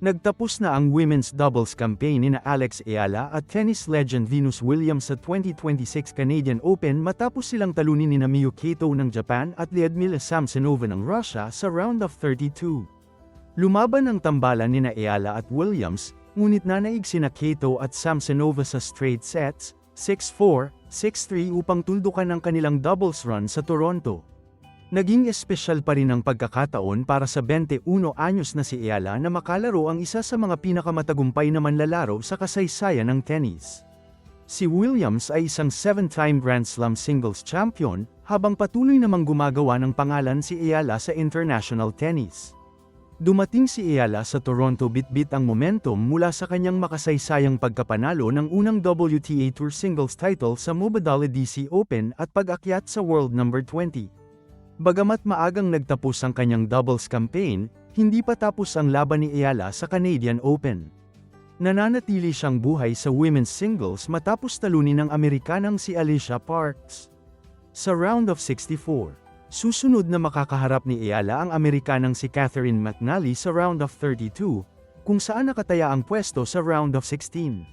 Nagtapos na ang women's doubles campaign ni Alex Ayala at tennis legend Venus Williams sa 2026 Canadian Open matapos silang talunin ni Miyu Kato ng Japan at Lyudmila Samsonova ng Russia sa round of 32. Lumaban ang tambalan ni Ayala at Williams, ngunit nanaig sina Kato at Samsonova sa straight sets, 6-4, 6-3 upang tuldukan ang kanilang doubles run sa Toronto. Naging espesyal pa rin ang pagkakataon para sa 21 anyos na si Ayala na makalaro ang isa sa mga pinakamatagumpay na manlalaro sa kasaysayan ng tennis. Si Williams ay isang 7-time Grand Slam singles champion, habang patuloy namang gumagawa ng pangalan si Ayala sa international tennis. Dumating si Ayala sa Toronto bitbit ang momentum mula sa kanyang makasaysayang pagkapanalo ng unang WTA Tour singles title sa Mubadala DC Open at pag-akyat sa World number 20. Bagamat maagang nagtapos ang kanyang doubles campaign, hindi pa tapos ang laban ni Ayala sa Canadian Open. Nananatili siyang buhay sa women's singles matapos talunin ng Amerikanang si Alicia Parks sa round of 64. Susunod na makakaharap ni Ayala ang Amerikanang si Catherine McNally sa round of 32, kung saan nakataya ang pwesto sa round of 16.